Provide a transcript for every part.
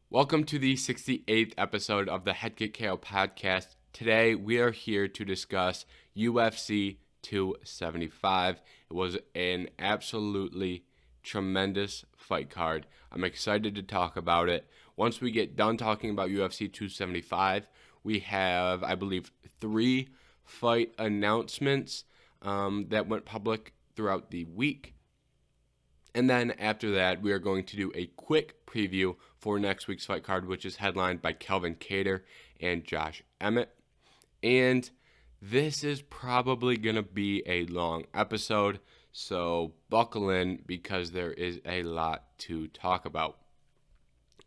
Welcome to the 68th episode of the Head Kick KO podcast. Today we are here to discuss UFC 275. It was an absolutely tremendous fight card. I'm excited to talk about it. Once we get done talking about UFC 275, we have, I believe, 3 fight announcements that went public throughout the week. And then after that, we are going to do a quick preview for next week's fight card, which is headlined by Kelvin Kattar and Josh Emmett. And this is probably going to be a long episode, so buckle in because there is a lot to talk about.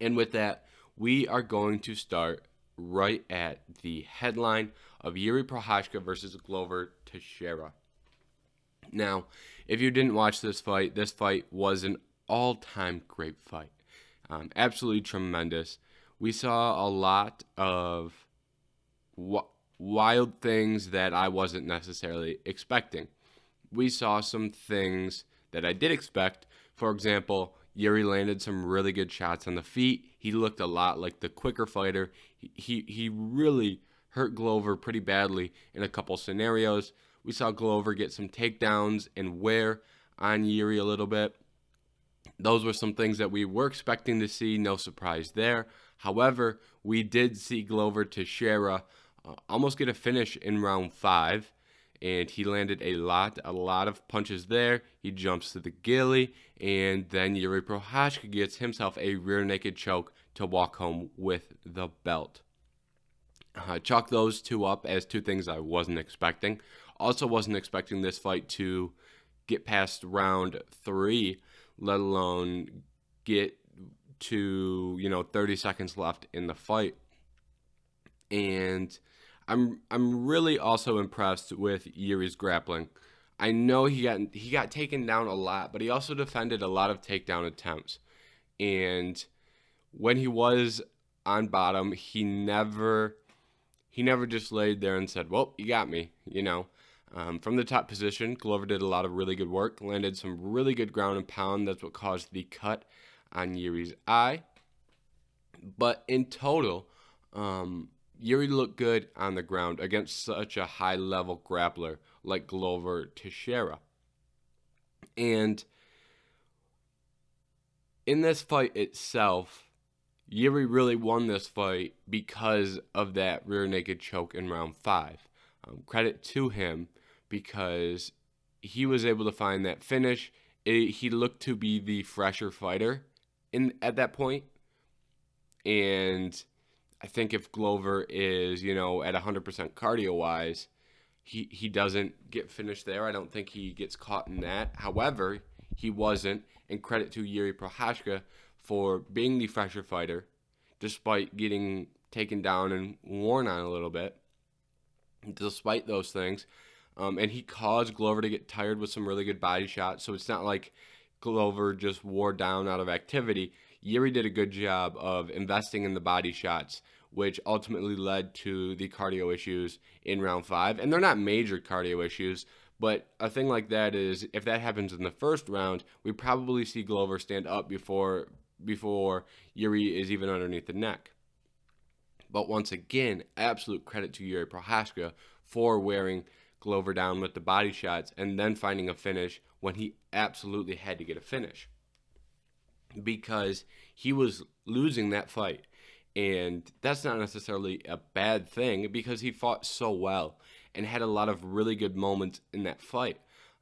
And with that, we are going to start right at the headline of Yuri Prahashka versus Glover Teixeira. Now, if you didn't watch this fight was an all-time great fight. Absolutely tremendous. We saw a lot of wild things that I wasn't necessarily expecting. We saw some things that I did expect. For example, Yuri landed some really good shots on the feet. He looked a lot like the quicker fighter. He really hurt Glover pretty badly in a couple scenarios. We saw Glover get some takedowns and wear on Yuri a little bit. Those were some things that we were expecting to see. No surprise there. However, we did see Glover Teixeira almost get a finish in round 5. And he landed a lot of punches there. He jumps to the gilly. And then Yuri Prochazka gets himself a rear naked choke to walk home with the belt. Chalk those two up as two things I wasn't expecting. Also wasn't expecting this fight to get past round 3, let alone get to, 30 seconds left in the fight. And I'm really also impressed with Yuri's grappling. I know he got taken down a lot, but he also defended a lot of takedown attempts. And when he was on bottom, he never just laid there and said, "Well, you got me," From the top position, Glover did a lot of really good work, landed some really good ground and pound. That's what caused the cut on Yuri's eye. But in total, Yuri looked good on the ground against such a high-level grappler like Glover Teixeira. And in this fight itself, Yuri really won this fight because of that rear naked choke in round 5. Credit to him because he was able to find that finish. He looked to be the fresher fighter at that point. And I think if Glover is, at 100% cardio-wise, he doesn't get finished there. I don't think he gets caught in that. However, he wasn't. And credit to Yuri Prochazka for being the fresher fighter, despite getting taken down and worn on a little bit. Despite those things. And he caused Glover to get tired with some really good body shots. So it's not like Glover just wore down out of activity. Yuri did a good job of investing in the body shots, which ultimately led to the cardio issues in round 5. And they're not major cardio issues, but a thing like that is if that happens in the first round, we probably see Glover stand up before Yuri is even underneath the neck. But once again, absolute credit to Yuri Prochazka for wearing Glover down with the body shots and then finding a finish when he absolutely had to get a finish. Because he was losing that fight. And that's not necessarily a bad thing because he fought so well and had a lot of really good moments in that fight.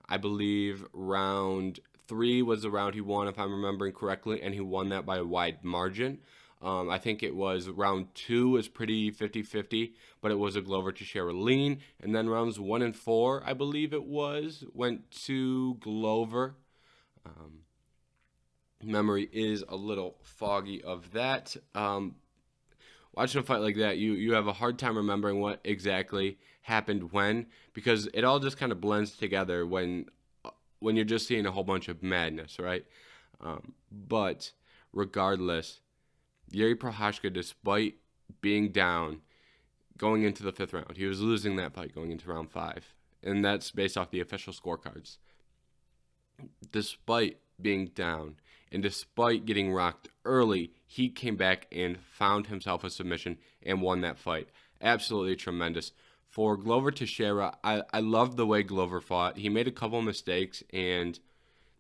I believe round 3 was the round he won, if I'm remembering correctly, and he won that by a wide margin. I think it was round 2 was pretty 50-50, but it was a Glover Teixeira lean. And then rounds 1 and 4, I believe it was, went to Glover. Memory is a little foggy of that. Watching a fight like that, you have a hard time remembering what exactly happened when, because it all just kind of blends together when you're just seeing a whole bunch of madness, right? But regardless, Yuri Prahashka, despite being down going into the 5th round, he was losing that fight going into round 5. And that's based off the official scorecards. Despite being down And despite getting rocked early, he came back and found himself a submission and won that fight. Absolutely tremendous. For Glover Teixeira, I love the way Glover fought. He made a couple mistakes, and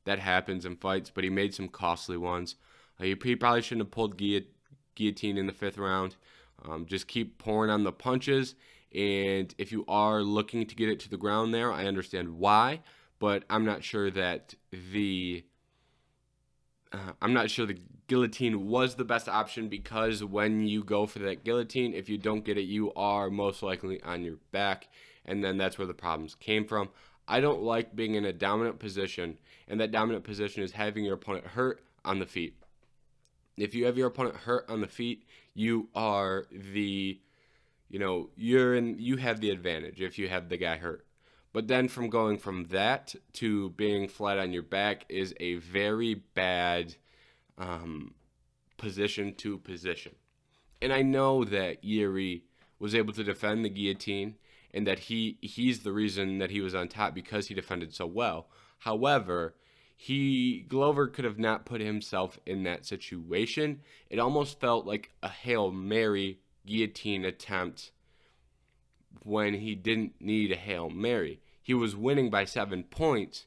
that happens in fights, but he made some costly ones. He probably shouldn't have pulled guillotine in the 5th round. Just keep pouring on the punches, and if you are looking to get it to the ground there, I understand why, but I'm not sure that the guillotine was the best option, because when you go for that guillotine, if you don't get it, you are most likely on your back, and then that's where the problems came from. I don't like being in a dominant position, and that dominant position is having your opponent hurt on the feet. If you have your opponent hurt on the feet, you are you have the advantage if you have the guy hurt. But then from going from that to being flat on your back is a very bad position to position. And I know that Yuri was able to defend the guillotine, and that he's the reason that he was on top, because he defended so well. However, Glover could have not put himself in that situation. It almost felt like a Hail Mary guillotine attempt when he didn't need a Hail Mary. He was winning by 7 points,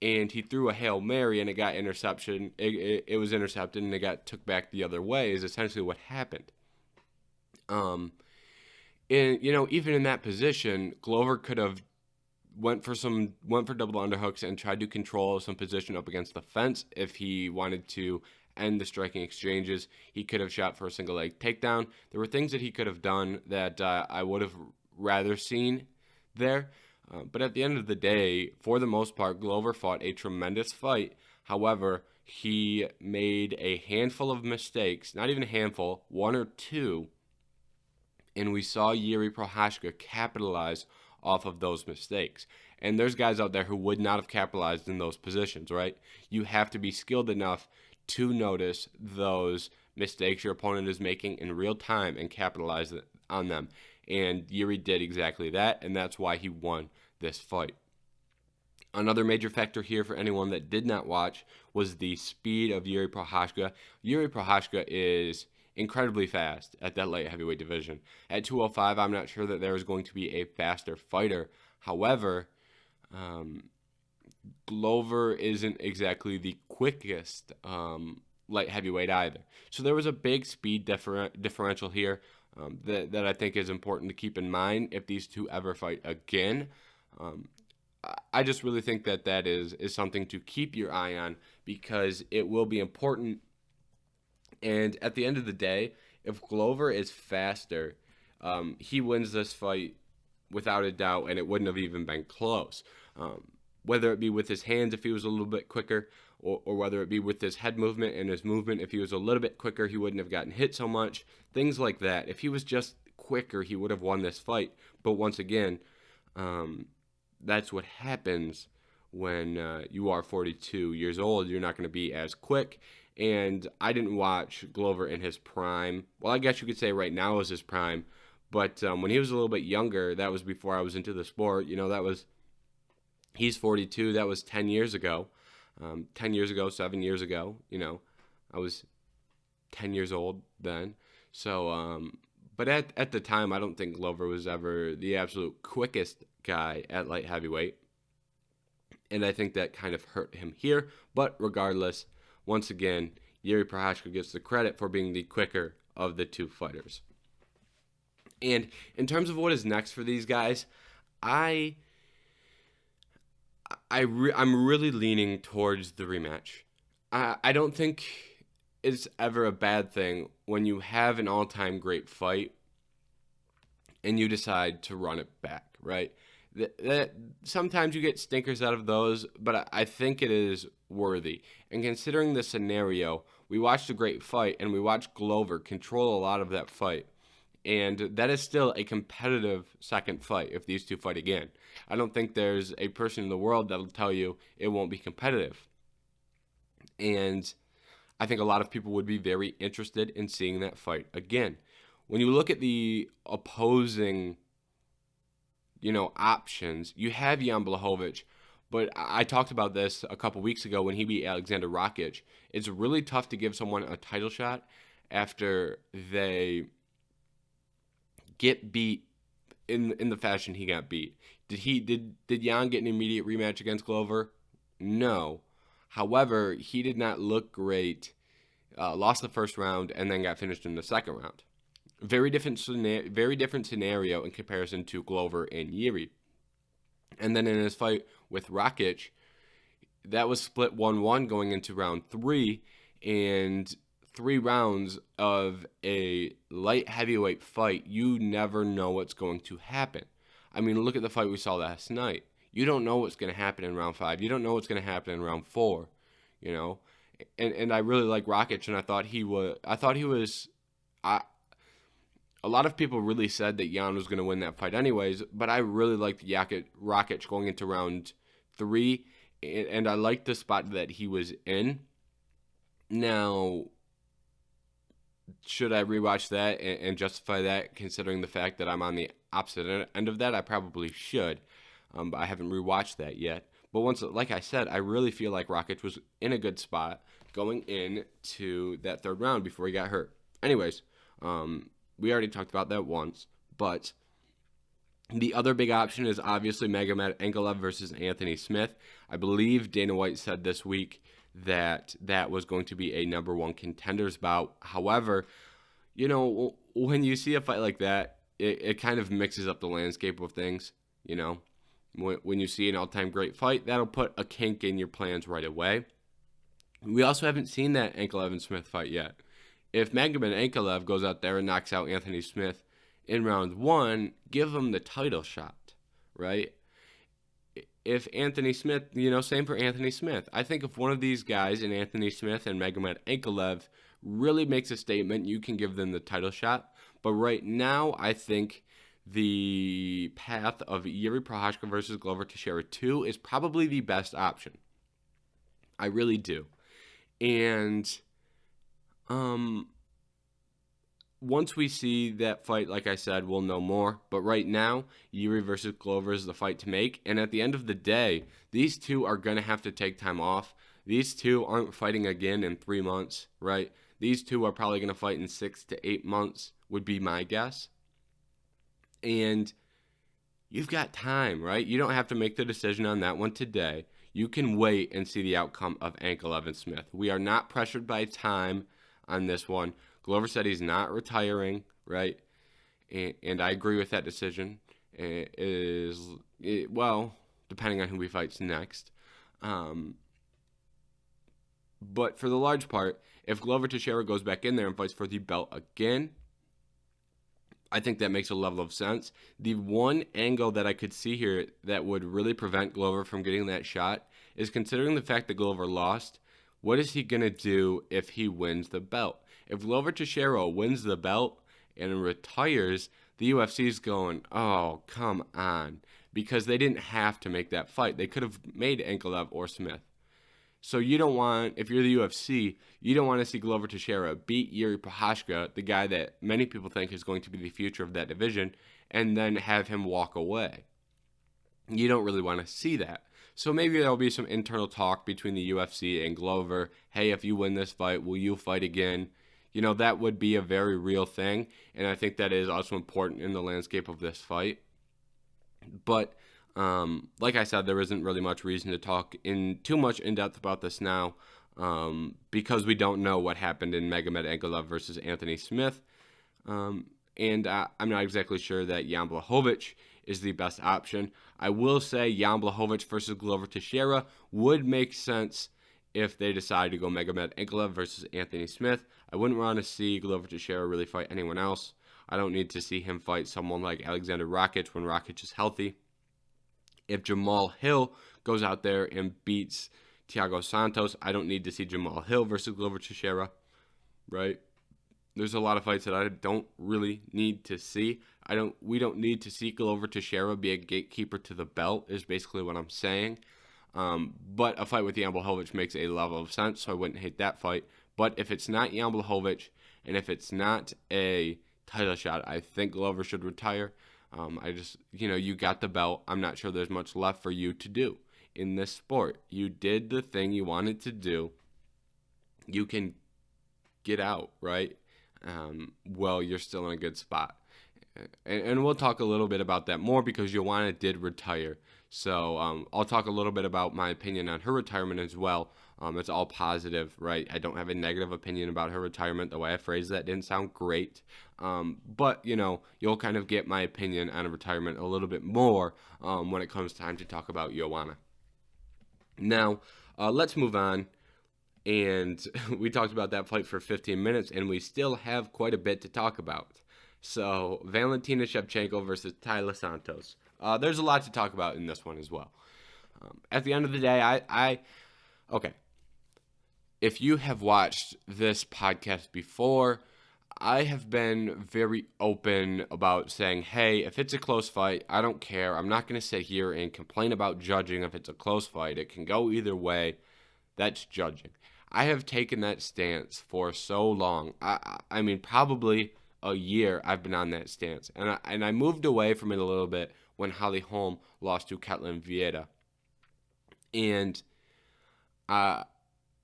and he threw a Hail Mary, and it got interception. It was intercepted, and it got took back the other way, is essentially what happened. And even in that position, Glover could have went for double underhooks and tried to control some position up against the fence if he wanted to end the striking exchanges. He could have shot for a single leg takedown. There were things that he could have done that I would have rather seen there. But at the end of the day, for the most part, Glover fought a tremendous fight. However, he made a handful of mistakes, not even a handful, 1 or 2, and we saw Yuri Prahashka capitalize off of those mistakes. And there's guys out there who would not have capitalized in those positions, right? You have to be skilled enough to notice those mistakes your opponent is making in real time and capitalize on them. And Yuri did exactly that, and that's why he won this fight. Another major factor here for anyone that did not watch was the speed of Yuri Prochazka. Yuri Prochazka is incredibly fast at that light heavyweight division. At 205, I'm not sure that there is going to be a faster fighter. However, Glover isn't exactly the quickest light heavyweight either. So there was a big speed differential here that I think is important to keep in mind if these two ever fight again. I just really think that is something to keep your eye on, because it will be important. And at the end of the day, if Glover is faster, he wins this fight without a doubt, and it wouldn't have even been close. Whether it be with his hands if he was a little bit quicker, or whether it be with his head movement and his movement, if he was a little bit quicker, he wouldn't have gotten hit so much. Things like that. If he was just quicker, he would have won this fight. But once again, that's what happens when you are 42 years old. You're not going to be as quick. And I didn't watch Glover in his prime. Well, I guess you could say right now is his prime. But when he was a little bit younger, that was before I was into the sport. He's 42. That was 10 years ago. 10 years ago, 7 years ago. I was 10 years old then. So, but at the time, I don't think Glover was ever the absolute quickest guy at light heavyweight. And I think that kind of hurt him here. But regardless, once again, Yuri Prahashka gets the credit for being the quicker of the two fighters. And in terms of what is next for these guys, I'm really leaning towards the rematch. I don't think it's ever a bad thing when you have an all-time great fight and you decide to run it back, right? That sometimes you get stinkers out of those, but I think it is worthy. And considering the scenario, we watched a great fight, and we watched Glover control a lot of that fight. And that is still a competitive second fight if these two fight again. I don't think there's a person in the world that'll tell you it won't be competitive. And I think a lot of people would be very interested in seeing that fight again. When you look at the opposing options, you have Jan Blachowicz, But I talked about this a couple weeks ago when he beat Alexander Rakic. It's really tough to give someone a title shot after they get beat in the fashion he got beat. Did Jan get an immediate rematch against Glover? No. However, he did not look great. Lost the first round and then got finished in the second round. Very different scenario in comparison to Glover and Yuri. And then in his fight with Rakic, that was split 1-1 going into round 3, and 3 rounds of a light heavyweight fight, you never know what's going to happen. I mean, look at the fight we saw last night. You don't know what's going to happen in round 5. You don't know what's going to happen in round 4, you know. And I really like Rakic, and I thought he was. A lot of people really said that Jan was going to win that fight anyways, but I really liked Rakic going into round 3, and I liked the spot that he was in. Now, should I rewatch that and justify that, considering the fact that I'm on the opposite end of that? I probably should, but I haven't rewatched that yet. But like I said, I really feel like Rakic was in a good spot going into that third round before he got hurt. Anyways, we already talked about that once, but the other big option is obviously Magomed Ankalaev versus Anthony Smith. I believe Dana White said this week that was going to be a number 1 contenders bout. However, you know, when you see a fight like that, it kind of mixes up the landscape of things, you know. When you see an all-time great fight, that'll put a kink in your plans right away. We also haven't seen that Ankalaev and Smith fight yet. If Magomed Ankalaev goes out there and knocks out Anthony Smith in round 1, give him the title shot, right? If Anthony Smith, you know, same for Anthony Smith. I think if one of these guys, in Anthony Smith and Magomed Ankalaev, really makes a statement, you can give them the title shot. But right now, I think the path of Yuri Prahashka versus Glover Teixeira 2 is probably the best option. I really do. And once we see that fight, like I said, we'll know more. But right now, Yuri versus Glover is the fight to make. And at the end of the day, these two are going to have to take time off. These two aren't fighting again in 3 months, right? These two are probably going to fight in 6 to 8 months, would be my guess. And you've got time, right? You don't have to make the decision on that one today. You can wait and see the outcome of Ankalaev and Smith. We are not pressured by time on this one. Glover said he's not retiring, right? And I agree with that decision. Well, depending on who he fights next. But for the large part, if Glover Teixeira goes back in there and fights for the belt again, I think that makes a level of sense. The one angle that I could see here that would really prevent Glover from getting that shot is, considering the fact that Glover lost, what is he going to do if he wins the belt? If Glover Teixeira wins the belt and retires, the UFC's going, oh, come on. Because they didn't have to make that fight. They could have made Ankalaev or Smith. So you don't want, if you're the UFC, you don't want to see Glover Teixeira beat Yuri Prahashka, the guy that many people think is going to be the future of that division, and then have him walk away. You don't really want to see that. So maybe there'll be some internal talk between the UFC and Glover. Hey, if you win this fight, will you fight again? You know, that would be a very real thing, and I think that is also important in the landscape of this fight. But like I said, there isn't really much reason to talk in too much in depth about this now, because we don't know what happened in Magomed Ankalaev versus Anthony Smith, and I'm not exactly sure that Jan Blachowicz is the best option. I will say Jan Blachowicz versus Glover Teixeira would make sense if they decide to go Magomed Ankalaev versus Anthony Smith. I wouldn't want to see Glover Teixeira really fight anyone else. I don't need to see him fight someone like Alexander Rakic when Rakic is healthy. If Jamal Hill goes out there and beats Thiago Santos, I don't need to see Jamal Hill versus Glover Teixeira, right? There's a lot of fights that I don't really need to see. We don't need to see Glover Teixeira be a gatekeeper to the belt, is basically what I'm saying. But a fight with Jan Blachowicz makes a level of sense, so I wouldn't hate that fight. But if it's not Jan Blachowicz, and if it's not a title shot, I think Glover should retire. You got the belt. I'm not sure there's much left for you to do. in this sport. You did the thing you wanted to do. You can get out, right? Well, you're still in a good spot. And we'll talk a little bit about that more because Joanna did retire. So I'll talk a little bit about my opinion on her retirement as well. It's all positive, right? I don't have a negative opinion about her retirement. The way I phrased that didn't sound great. But, you'll kind of get my opinion on a retirement a little bit more when it comes time to talk about Joanna. Now, let's move on. And we talked about that fight for 15 minutes, and we still have quite a bit to talk about. So, Valentina Shevchenko versus Taila Santos. There's a lot to talk about in this one as well. At the end of the day, okay. If you have watched this podcast before, I have been very open about saying, hey, if it's a close fight, I don't care. I'm not going to sit here and complain about judging if it's a close fight. It can go either way. That's judging. I have taken that stance for so long. I mean, probably a year I've been on that stance. And I moved away from it a little bit when Holly Holm lost to Ketlen Vieira. And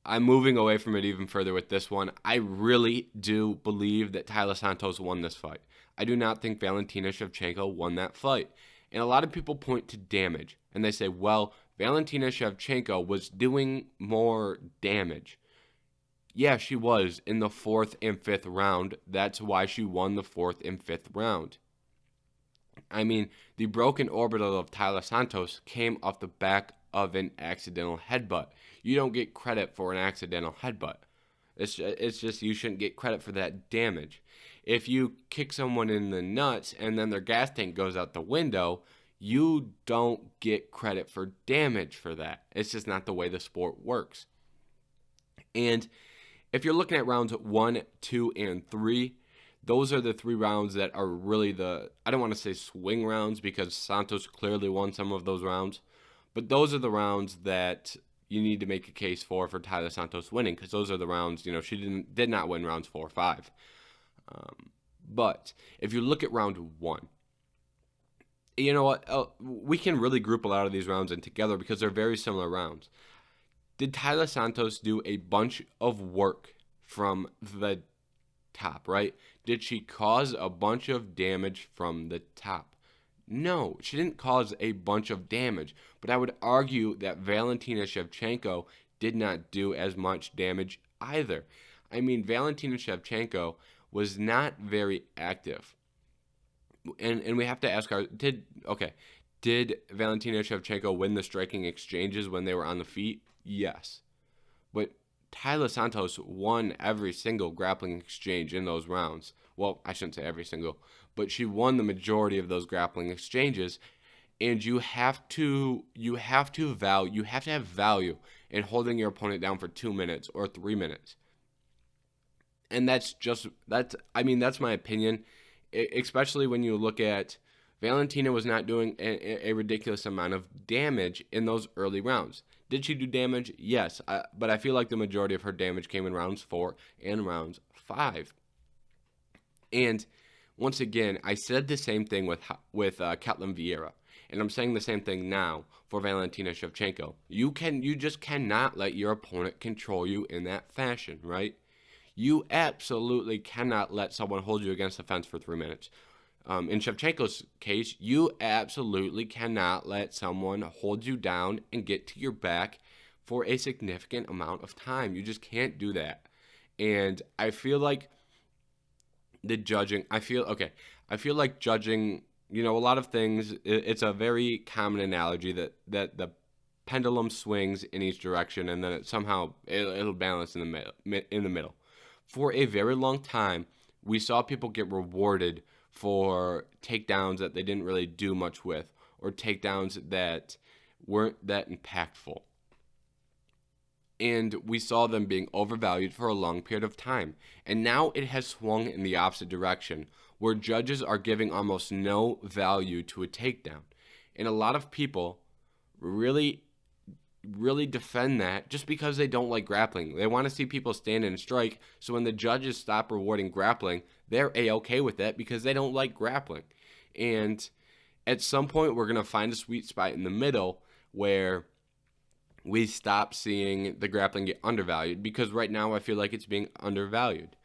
I'm moving away from it even further with this one. I really do believe that Taila Santos won this fight. I do not think Valentina Shevchenko won that fight. And a lot of people point to damage. And they say, well, Valentina Shevchenko was doing more damage. Yeah, she was in the 4th and 5th round. That's why she won the 4th and 5th round. I mean, the broken orbital of Taila Santos came off the back of an accidental headbutt. You don't get credit for an accidental headbutt. It's just you shouldn't get credit for that damage. If you kick someone in the nuts and then their gas tank goes out the window, you don't get credit for damage for that. It's just not the way the sport works. And if you're looking at rounds 1, 2, and 3, those are the 3 rounds that are really I don't want to say swing rounds because Santos clearly won some of those rounds, but those are the rounds that you need to make a case for Taila Santos winning because those are the rounds, she did not win rounds 4 or 5. But if you look at round 1, you know what? We can really group a lot of these rounds in together because they're very similar rounds. Did Taila Santos do a bunch of work from the top, right? Did she cause a bunch of damage from the top? No, she didn't cause a bunch of damage, but I would argue that Valentina Shevchenko did not do as much damage either. I mean, Valentina Shevchenko was not very active. And we have to ask did Valentina Shevchenko win the striking exchanges when they were on the feet? Yes. But Taila Santos won every single grappling exchange in those rounds. Well, I shouldn't say every single, but she won the majority of those grappling exchanges. And you have to have value in holding your opponent down for 2 minutes or 3 minutes. And that's my opinion, especially when you look at Valentina was not doing a ridiculous amount of damage in those early rounds. Did she do damage? Yes, but I feel like the majority of her damage came in rounds 4 and rounds 5. And once again, I said the same thing with Ketlen Vieira, and I'm saying the same thing now for Valentina Shevchenko. You just cannot let your opponent control you in that fashion, right? You absolutely cannot let someone hold you against the fence for 3 minutes. In Shevchenko's case, you absolutely cannot let someone hold you down and get to your back for a significant amount of time. You just can't do that. And I feel like I feel like judging, a lot of things, it's a very common analogy that the pendulum swings in each direction and then it'll balance in the middle. For a very long time, we saw people get rewarded for takedowns that they didn't really do much with, or takedowns that weren't that impactful. And we saw them being overvalued for a long period of time. And now it has swung in the opposite direction, where judges are giving almost no value to a takedown. And a lot of people really defend that just because they don't like grappling. They want to see people stand and strike, so when the judges stop rewarding grappling, they're A-okay with that because they don't like grappling. And at some point, we're going to find a sweet spot in the middle where we stop seeing the grappling get undervalued, because right now I feel like it's being undervalued.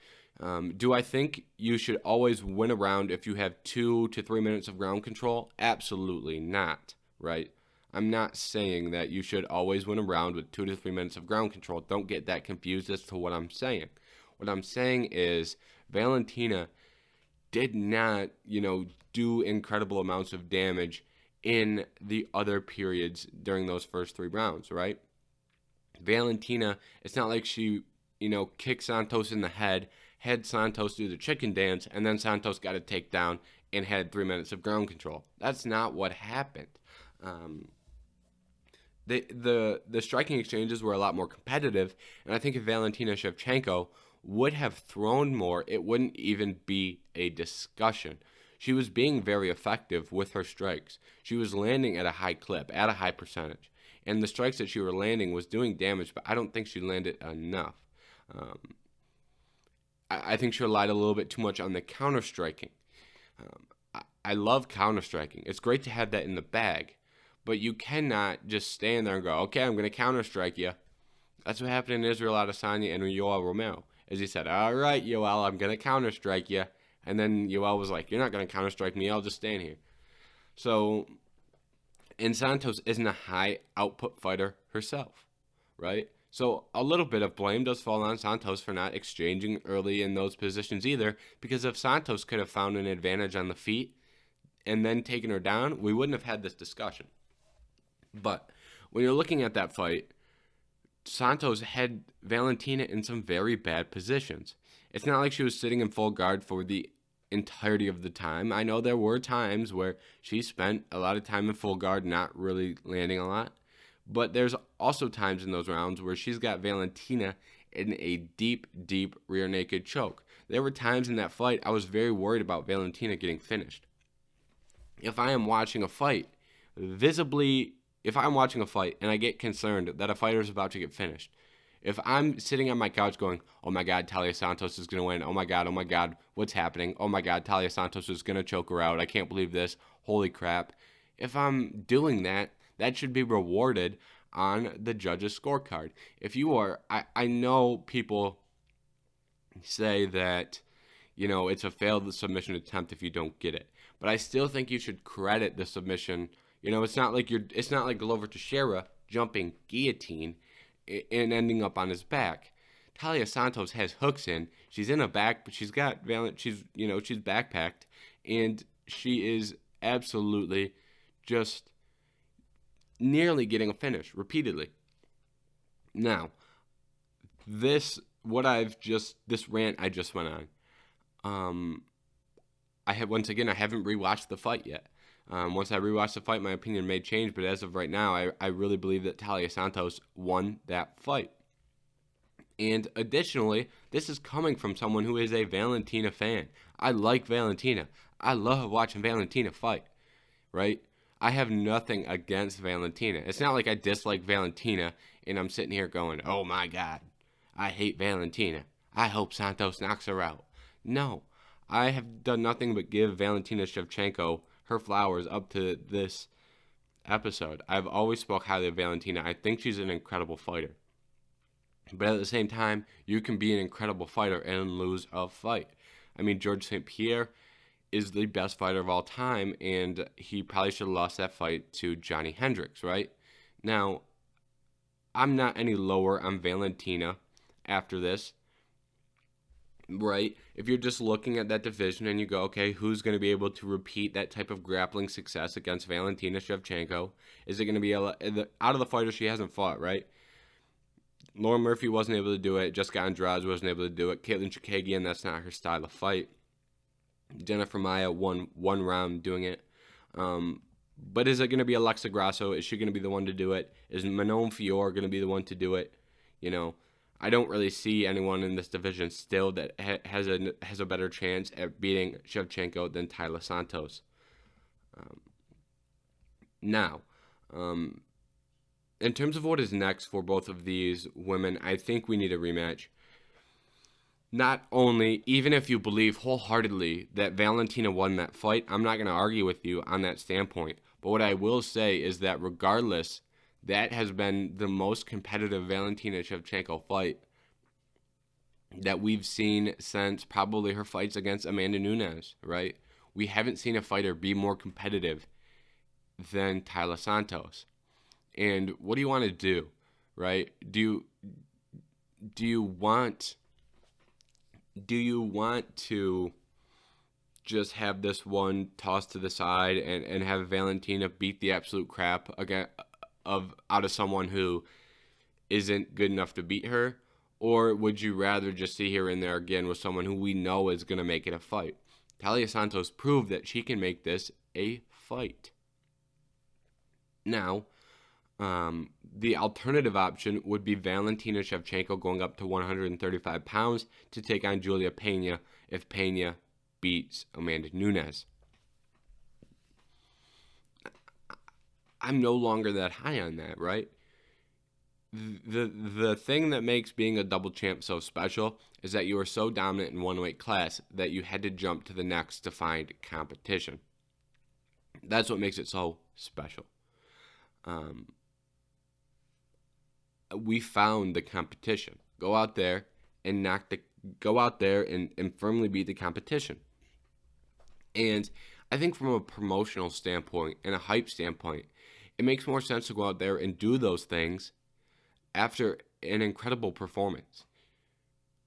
Do I think you should always win a round if you have 2 to 3 minutes of ground control? Absolutely not, right? I'm not saying that you should always win a round with 2 to 3 minutes of ground control. Don't get that confused as to what I'm saying. What I'm saying is Valentina did not, do incredible amounts of damage in the other periods during those first 3 rounds, right? Valentina, it's not like she, kicked Santos in the head, had Santos do the chicken dance, and then Santos got a takedown and had 3 minutes of ground control. That's not what happened. The striking exchanges were a lot more competitive, and I think if Valentina Shevchenko would have thrown more, it wouldn't even be a discussion. She was being very effective with her strikes. She was landing at a high clip, at a high percentage. And the strikes that she was landing was doing damage, but I don't think she landed enough. I think she relied a little bit too much on the counter-striking. I love counter-striking. It's great to have that in the bag, but you cannot just stand there and go, okay, I'm going to counter-strike you. That's what happened in Israel Adesanya and Yoel Romero. As he said, all right, Yoel, I'm going to counter-strike you. And then Yoel was like, you're not going to counter-strike me. I'll just stand here. So, and Santos isn't a high-output fighter herself, right? So a little bit of blame does fall on Santos for not exchanging early in those positions either, because if Santos could have found an advantage on the feet and then taken her down, we wouldn't have had this discussion. But when you're looking at that fight, Santos had Valentina in some very bad positions. It's not like she was sitting in full guard for the entirety of the time. I know there were times where she spent a lot of time in full guard, not really landing a lot. But there's also times in those rounds where she's got Valentina in a deep, deep rear naked choke. There were times in that fight I was very worried about Valentina getting finished. If I am watching a fight, if I'm watching a fight and I get concerned that a fighter is about to get finished, if I'm sitting on my couch going, oh my God, Taila Santos is going to win. Oh my God, what's happening? Oh my God, Taila Santos is going to choke her out. I can't believe this. Holy crap. If I'm doing that, that should be rewarded on the judge's scorecard. If you are, I know people say that, it's a failed submission attempt if you don't get it. But I still think you should credit the submission. It's not like Glover Teixeira jumping guillotine and ending up on his back. Taila Santos has hooks in. She's in a back, but she's backpacked, and she is absolutely just nearly getting a finish repeatedly. Now, this rant I just went on. I haven't rewatched the fight yet. Once I rewatch the fight, my opinion may change, but as of right now, I really believe that Taila Santos won that fight. And additionally, this is coming from someone who is a Valentina fan. I like Valentina. I love watching Valentina fight, right? I have nothing against Valentina. It's not like I dislike Valentina and I'm sitting here going, oh my God, I hate Valentina. I hope Santos knocks her out. No, I have done nothing but give Valentina Shevchenko her flowers up to this episode. I've always spoke highly of Valentina. I think she's an incredible fighter. But at the same time, you can be an incredible fighter and lose a fight. I mean, George St. Pierre is the best fighter of all time, and he probably should have lost that fight to Johnny Hendricks, right? Now, I'm not any lower on Valentina after this, right? If you're just looking at that division and you go, okay, who's going to be able to repeat that type of grappling success against Valentina Shevchenko? Is it going to be out of the fighters she hasn't fought, right? Lauren Murphy wasn't able to do it. Jessica Andrade wasn't able to do it. Caitlin Chookagian, that's not her style of fight. Jennifer Maia won one round doing it. But is it going to be Alexa Grasso? Is she going to be the one to do it? Is Manon Fior going to be the one to do it? I don't really see anyone in this division still that has a better chance at beating Shevchenko than Taila Santos. Now, in terms of what is next for both of these women, I think we need a rematch. Not only, even if you believe wholeheartedly that Valentina won that fight, I'm not going to argue with you on that standpoint. But what I will say is that regardless, That has been the most competitive Valentina Shevchenko fight that we've seen since probably her fights against Amanda Nunes, right? We haven't seen a fighter be more competitive than Taila Santos. And what do you want to do, right? Do you want to just have this one tossed to the side and have Valentina beat the absolute crap out of someone who isn't good enough to beat her? Or would you rather just see her in there again with someone who we know is going to make it a fight? Taila Santos proved that she can make this a fight. Now, the alternative option would be Valentina Shevchenko going up to 135 pounds to take on Julia Pena if Pena beats Amanda Nunes. I'm no longer that high on that, right? The thing that makes being a double champ so special is that you are so dominant in one weight class that you had to jump to the next to find competition. That's what makes it so special. We found the competition. Go out there and firmly beat the competition. And I think from a promotional standpoint and a hype standpoint, it makes more sense to go out there and do those things after an incredible performance,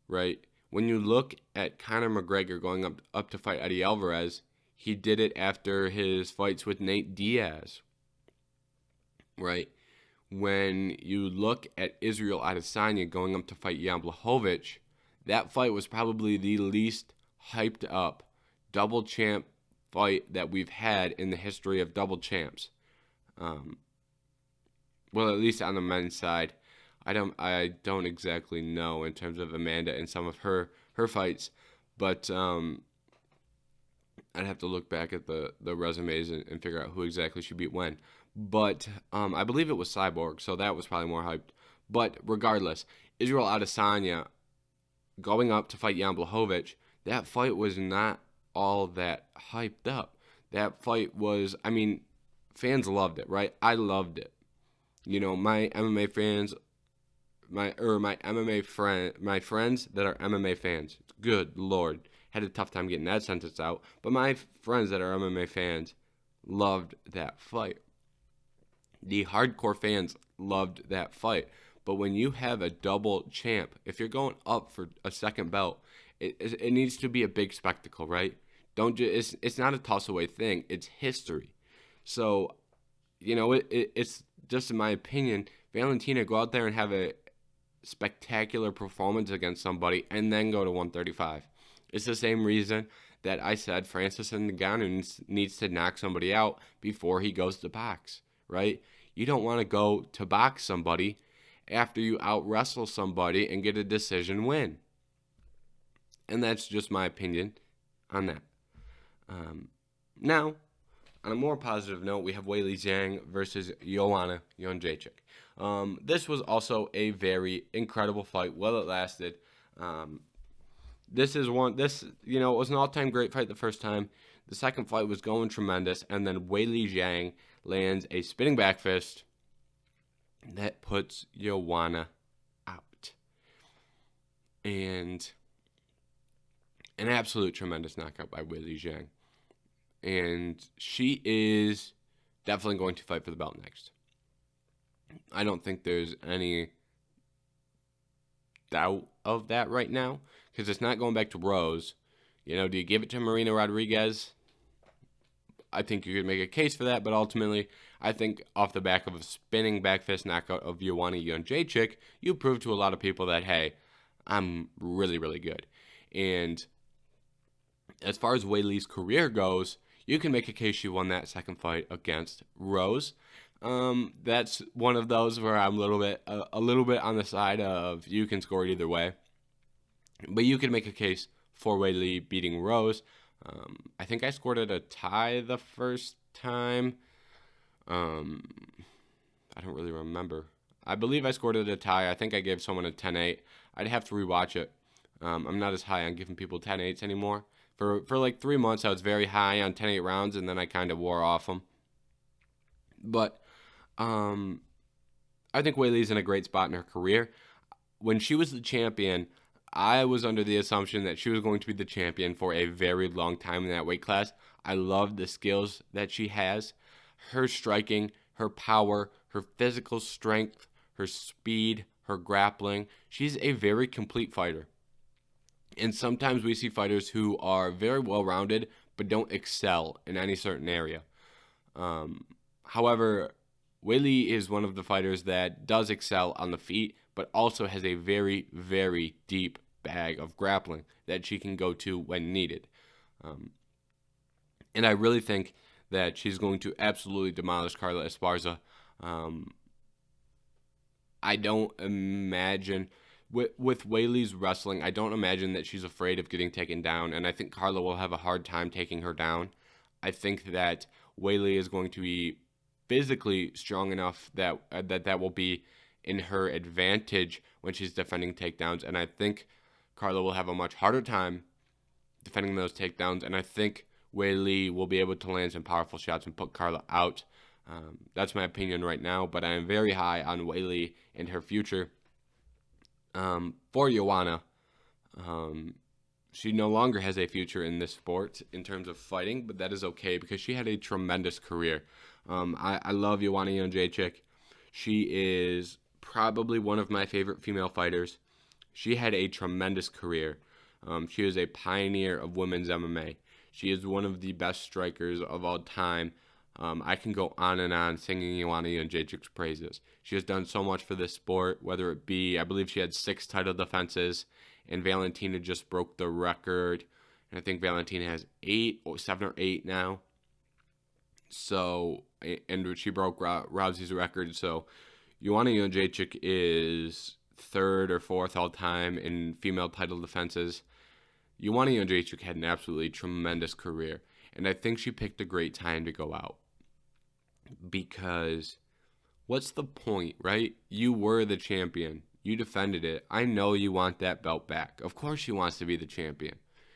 right? When you look at Conor McGregor going up to fight Eddie Alvarez, he did it after his fights with Nate Diaz, right? When you look at Israel Adesanya going up to fight Jan Blachowicz, that fight was probably the least hyped up double champ fight that we've had in the history of double champs. Well, at least on the men's side. I don't exactly know in terms of Amanda and some of her fights, but I'd have to look back at the resumes and figure out who exactly she beat when. But I believe it was Cyborg, so that was probably more hyped. But regardless, Israel Adesanya going up to fight Jan Blachowicz, that fight was not all that hyped up. That fight was, fans loved it, right? I loved it. You know, my MMA fans, my friends that are MMA fans, good Lord, had a tough time getting that sentence out. But my friends that are MMA fans loved that fight. The hardcore fans loved that fight. But when you have a double champ, if you're going up for a second belt, it needs to be a big spectacle, right? It's not a toss away thing. It's history. So, you know, it's just in my opinion, Valentina, go out there and have a spectacular performance against somebody and then go to 135. It's the same reason that I said Francis Ngannou needs to knock somebody out before he goes to box, right? You don't want to go to box somebody after you out-wrestle somebody and get a decision win. And that's just my opinion on that. Now, on a more positive note, we have Weili Zhang versus Joanna Jedrzejczyk. This was also a very incredible fight. Well, it lasted. It was an all-time great fight the first time. The second fight was going tremendous, and then Weili Zhang lands a spinning back fist that puts Joanna out. And an absolute tremendous knockout by Weili Zhang. And she is definitely going to fight for the belt next. I don't think there's any doubt of that right now, because it's not going back to Rose. You know, do you give it to Marina Rodriguez? I think you could make a case for that, but ultimately, I think off the back of a spinning back fist knockout of Joanna Jedrzejczyk, you prove to a lot of people that, hey, I'm really, really good. And as far as Weili's career goes, you can make a case she won that second fight against Rose. That's one of those where I'm a little bit on the side of you can score it either way. But you can make a case for Weili beating Rose. I think I scored it a tie the first time. I don't really remember. I believe I scored it a tie. I think I gave someone a 10-8. I'd have to rewatch it. I'm not as high on giving people 10-8s anymore. For like 3 months, I was very high on 10-8 rounds, and then I kind of wore off them. But I think Whaley's in a great spot in her career. When she was the champion, I was under the assumption that she was going to be the champion for a very long time in that weight class. I love the skills that she has. Her striking, her power, her physical strength, her speed, her grappling. She's a very complete fighter. And sometimes we see fighters who are very well-rounded but don't excel in any certain area. However, Whaley is one of the fighters that does excel on the feet, but also has a very, very deep bag of grappling that she can go to when needed. And I really think that she's going to absolutely demolish Carla Esparza. I don't imagine, with Whaley's wrestling, I don't imagine that she's afraid of getting taken down, and I think Carla will have a hard time taking her down. I think that Whaley is going to be physically strong enough that that will be in her advantage when she's defending takedowns, and I think Carla will have a much harder time defending those takedowns, and I think Whaley will be able to land some powerful shots and put Carla out. That's my opinion right now, but I am very high on Whaley and her future. For Joanna, she no longer has a future in this sport in terms of fighting, but that is okay because she had a tremendous career. I love Joanna Jedrzejczyk. She is probably one of my favorite female fighters. She had a tremendous career. She is a pioneer of women's MMA. She is one of the best strikers of all time. I can go on and on singing Joanna Jedrzejczyk's praises. She has done so much for this sport, whether it be, I believe she had 6 title defenses, and Valentina just broke the record. And I think Valentina has 7 or 8 now. So, and she broke Rousey's record. So, Joanna Jedrzejczyk is 3rd or 4th all time in female title defenses. Joanna Jedrzejczyk had an absolutely tremendous career, and I think she picked a great time to go out. Because what's the point, right? You were the champion. You defended it. I know you want that belt back. Of course she wants to be the champion.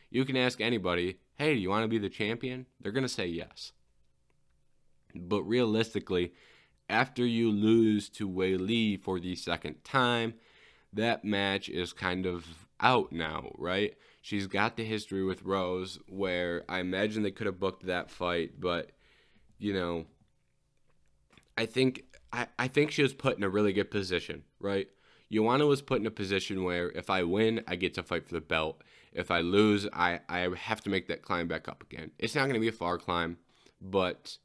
You can ask anybody, hey, do you want to be the champion? They're going to say yes. But realistically, after you lose to Whaley for the second time, that match is kind of out now, right? She's got the history with Rose where I imagine they could have booked that fight, but, you know, I think she was put in a really good position, right? Joanna was put in a position where if I win, I get to fight for the belt. If I lose, I have to make that climb back up again. It's not going to be a far climb, but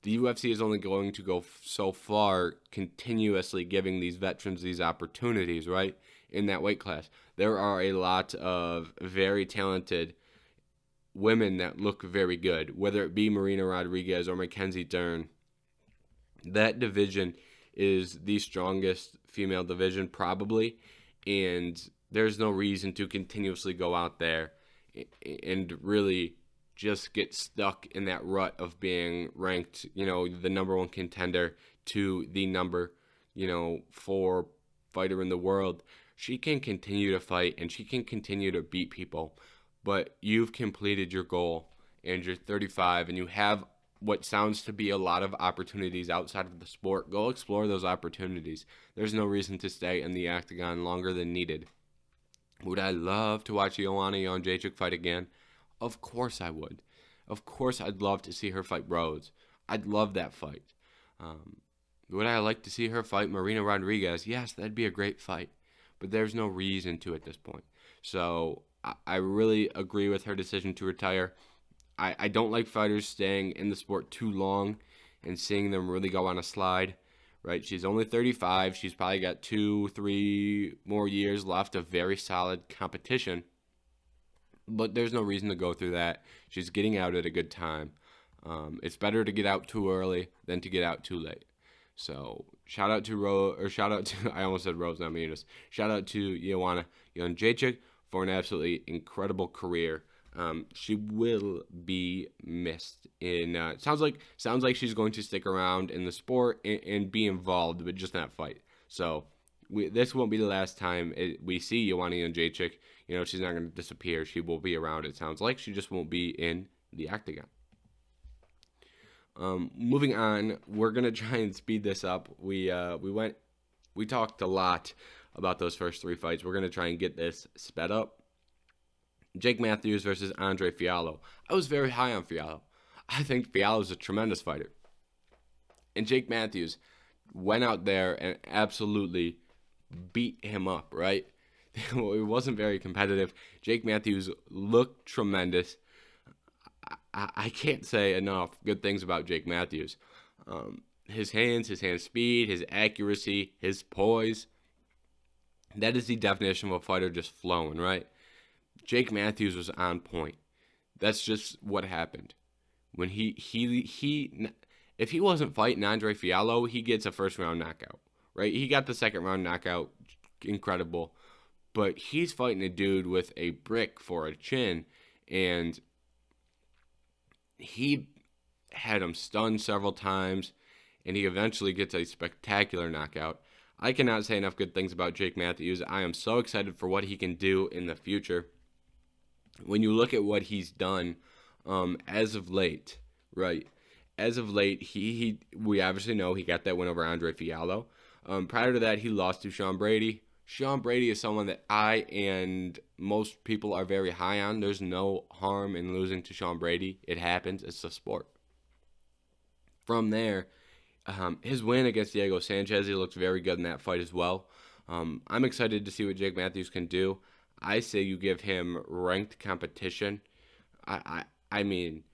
the UFC is only going to go so far continuously giving these veterans these opportunities, right, in that weight class. There are a lot of very talented women that look very good, whether it be Marina Rodriguez or Mackenzie Dern. That division is the strongest female division probably, and there's no reason to continuously go out there and really just get stuck in that rut of being ranked, the number 1 contender to the number, 4 fighter in the world. She can continue to fight and she can continue to beat people, but you've completed your goal and you're 35 and you have what sounds to be a lot of opportunities outside of the sport. Go explore those opportunities. There's no reason to stay in the octagon longer than needed. Would I love to watch Joanna Jedrzejczyk fight again? Of course I would. Of course I'd love to see her fight Rose. I'd love that fight. Would I like to see her fight Marina Rodriguez? Yes, that'd be a great fight. But there's no reason to at this point. So I really agree with her decision to retire. I don't like fighters staying in the sport too long and seeing them really go on a slide, right? She's only 35. She's probably got 2-3 more years left of very solid competition. But there's no reason to go through that. She's getting out at a good time. It's better to get out too early than to get out too late. So shout out to I almost said Rose, not Munoz. Shout out to Joanna Jedrzejczyk for an absolutely incredible career. She will be missed. Sounds like she's going to stick around in the sport and be involved, but just not fight. So this won't be the last time we see Joanna Jedrzejczyk. She's not going to disappear. She will be around. It sounds like she just won't be in the octagon. Moving on, we're gonna try and speed this up. We went we talked a lot about those first 3 fights. We're going to try and get this sped up. Jake Matthews versus Andre Fialo. I was very high on Fialo. I think Fialo is a tremendous fighter. And Jake Matthews went out there and absolutely beat him up, right? It wasn't very competitive. Jake Matthews looked tremendous. I can't say enough good things about Jake Matthews. His hand speed, his accuracy, his poise. That is the definition of a fighter just flowing, right? Jake Matthews was on point. That's just what happened. When if he wasn't fighting Andre Fialo, he gets a first round knockout, right? He got the second round knockout, incredible. But he's fighting a dude with a brick for a chin, and he had him stunned several times, and he eventually gets a spectacular knockout. I cannot say enough good things about Jake Matthews. I am so excited for what he can do in the future. When you look at what he's done as of late, right? As of late, we obviously know he got that win over Andre Fialo. Prior to that, he lost to Sean Brady. Sean Brady is someone that I and most people are very high on. There's no harm in losing to Sean Brady. It happens. It's a sport. From there, his win against Diego Sanchez, he looked very good in that fight as well. I'm excited to see what Jake Matthews can do. I say you give him ranked competition. I mean,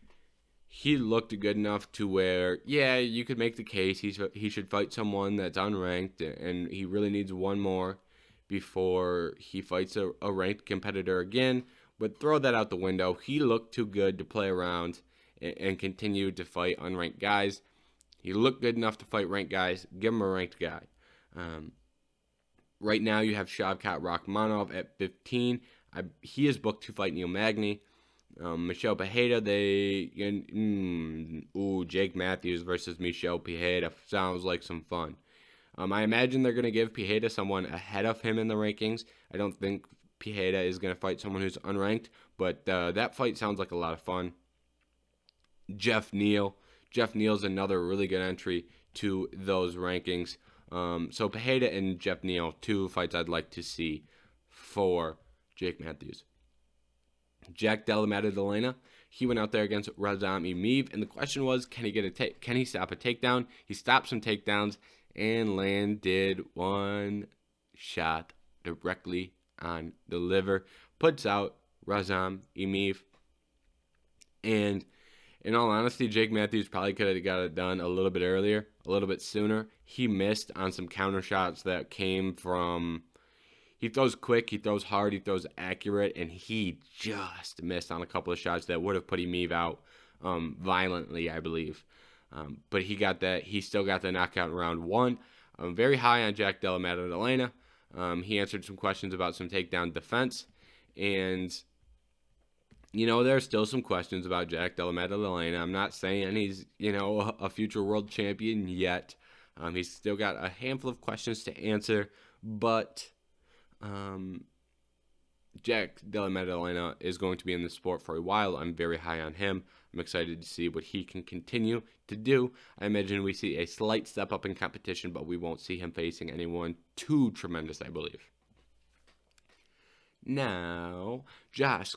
he looked good enough to where, yeah, you could make the case he should fight someone that's unranked, and he really needs one more before he fights a ranked competitor again. But throw that out the window. He looked too good to play around and continue to fight unranked guys. He looked good enough to fight ranked guys. Give him a ranked guy. Right now you have Shavkat Rakhmonov at 15. He is booked to fight Neil Magny. Michel Pereira, Jake Matthews versus Michel Pereira sounds like some fun. I imagine they're going to give Pereira someone ahead of him in the rankings. I don't think Pereira is going to fight someone who's unranked, but that fight sounds like a lot of fun. Jeff Neal's another really good entry to those rankings. So Pereira and Jeff Neal, 2 fights I'd like to see for Jake Matthews. Jack Della Maddalena, he went out there against Razam Emeev, and the question was, can he stop a takedown? He stopped some takedowns and landed one shot directly on the liver, puts out Razam Emeev. And in all honesty, Jake Matthews probably could have got it done a little bit earlier, a little bit sooner. He missed on some counter shots that came from... He throws quick, he throws hard, he throws accurate, and he just missed on a couple of shots that would have put Emeev out violently, I believe. But he got that. He still got the knockout in round 1. I'm very high on Jack Della Maddalena. He answered some questions about some takedown defense. And, there's still some questions about Jack Della Maddalena. I'm not saying he's, a future world champion yet. He's still got a handful of questions to answer. But Jack Della Maddalena is going to be in the sport for a while. I'm very high on him. I'm excited to see what he can continue to do. I imagine we see a slight step up in competition, but we won't see him facing anyone too tremendous, I believe. Now, Joshua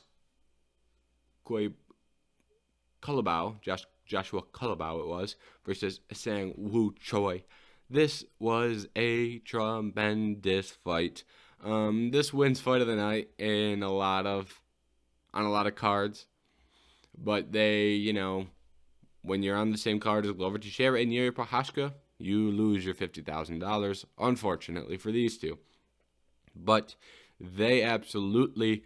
Culibao it was, versus Sang Woo Choi. This was a tremendous fight. This wins fight of the night on a lot of cards. But they, when you're on the same card as Glover Teixeira and Yuri Prahashka, you lose your $50,000, unfortunately, for these two. But they absolutely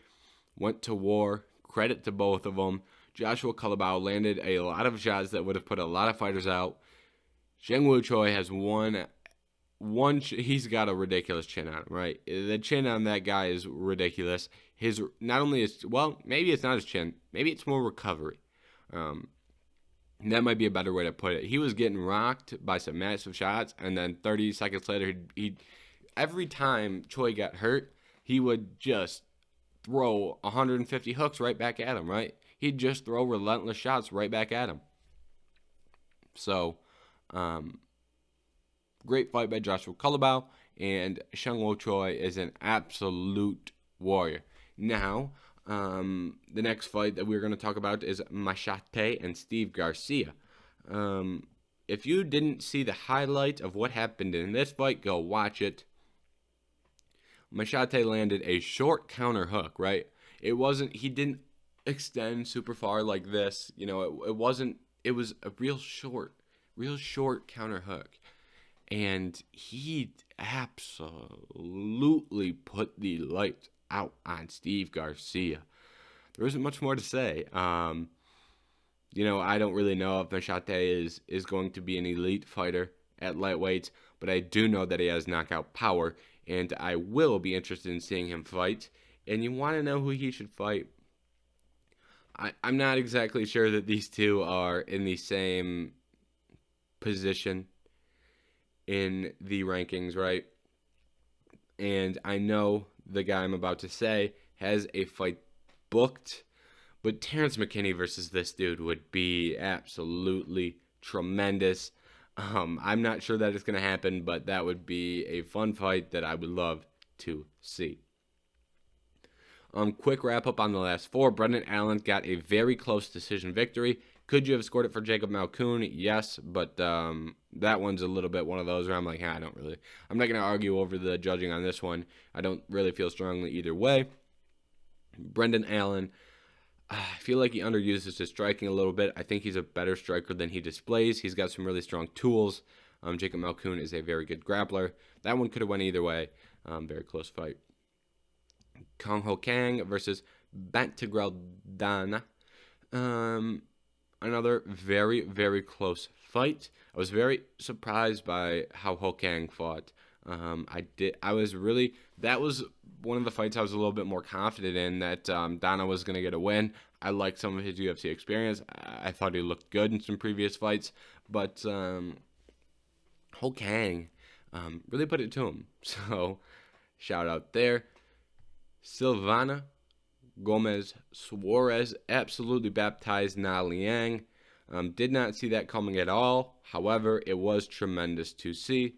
went to war. Credit to both of them. Joshua Culibao landed a lot of shots that would have put a lot of fighters out. Sang Woo Choi has he's got a ridiculous chin on him, right? The chin on that guy is ridiculous. Maybe it's not his chin. Maybe it's more recovery. That might be a better way to put it. He was getting rocked by some massive shots, and then 30 seconds later, every time Choi got hurt, he would just throw 150 hooks right back at him, right? He'd just throw relentless shots right back at him. So, great fight by Joshua Culibao, and Seung Woo Choi is an absolute warrior. Now, the next fight that we're going to talk about is Mashate and Steve Garcia. If you didn't see the highlight of what happened in this fight, go watch it. Mashate landed a short counter hook, right? He didn't extend super far like this. You know, it was a real short counter hook. And he absolutely put the lights out on Steve Garcia. There isn't much more to say. You know, I don't really know if Mashate is going to be an elite fighter at lightweights, but I do know that he has knockout power, and I will be interested in seeing him fight. And you want to know who he should fight? I'm not exactly sure that these two are in the same position in the rankings, right? And I know the guy I'm about to say has a fight booked, but Terrence McKinney versus this dude would be absolutely tremendous. I'm not sure that it's going to happen, but that would be a fun fight that I would love to see. Quick wrap up on the last four. Brendan Allen got a very close decision victory. Could you have scored it for Jacob Malkoun? Yes, but that one's a little bit one of those where I'm like, I'm not going to argue over the judging on this one. I don't really feel strongly either way. Brendan Allen, I feel like he underuses his striking a little bit. I think he's a better striker than he displays. He's got some really strong tools. Jacob Malkoun is a very good grappler. That one could have went either way. Very close fight. Kong Ho Kang versus Bantigrel Dana. Another very, very close fight. I was very surprised by how Ho Kang fought. That was one of the fights I was a little bit more confident in, that Dana was going to get a win. I liked some of his UFC experience. I thought he looked good in some previous fights, but Ho Kang really put it to him. So, shout out there. Silvana Gomez Suarez absolutely baptized Na Liang. Did not see that coming at all. However, it was tremendous to see.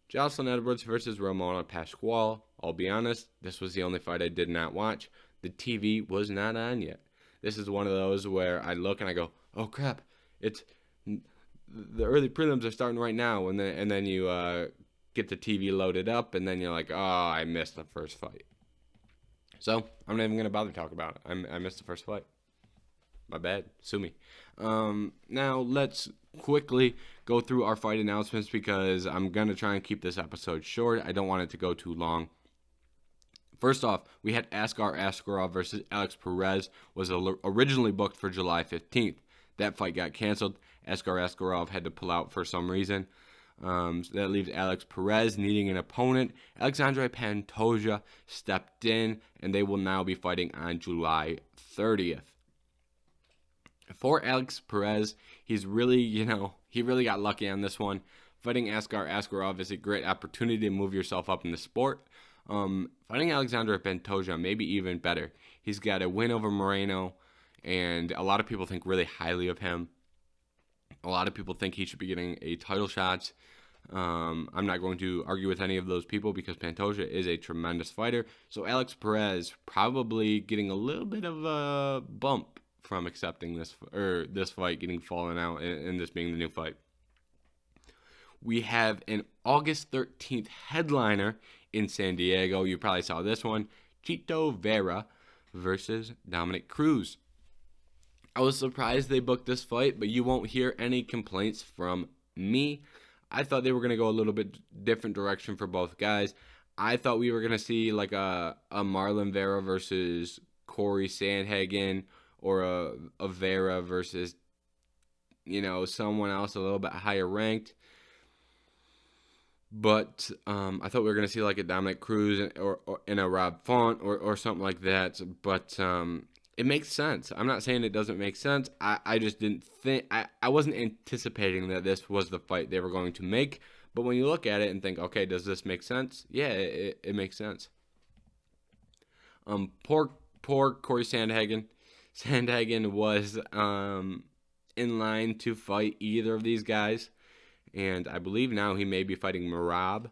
Jocelyn Edwards versus Ramona Pasquale. I'll be honest, this was the only fight I did not watch. The TV was not on yet. This is one of those where I look and I go, oh crap, the early prelims are starting right now, and then you get the TV loaded up, and then you're like, oh, I missed the first fight. So I'm not even going to bother talk about it. I missed the first fight. My bad. Sue me. Now let's quickly go through our fight announcements because I'm going to try and keep this episode short. I don't want it to go too long. First off, we had Askara versus Alex Perez. Was originally booked for July 15th. That fight got canceled. Askarov had to pull out for some reason. So that leaves Alex Perez needing an opponent. Alexandre Pantoja stepped in, and they will now be fighting on July 30th. For Alex Perez, he really got lucky on this one. Fighting Askarov is a great opportunity to move yourself up in the sport. Fighting Alexandre Pantoja may be even better. He's got a win over Moreno, and a lot of people think really highly of him. A lot of people think he should be getting a title shot. I'm not going to argue with any of those people because Pantoja is a tremendous fighter. So Alex Perez probably getting a little bit of a bump from accepting this fight, getting fallen out, and this being the new fight. We have an August 13th headliner in San Diego. You probably saw this one. Cheeto Vera versus Dominic Cruz. I was surprised they booked this fight, but you won't hear any complaints from me. I thought they were going to go a little bit different direction for both guys. I thought we were going to see like a Marlon Vera versus Corey Sandhagen, or a Vera versus, someone else a little bit higher ranked. But I thought we were going to see like a Dominic Cruz or in a Rob Font or something like that. But it makes sense. I'm not saying it doesn't make sense. I just didn't think, I wasn't anticipating that this was the fight they were going to make. But when you look at it and think, okay, does this make sense? Yeah, it makes sense. Poor Corey Sandhagen. Sandhagen was in line to fight either of these guys. And I believe now he may be fighting Merab.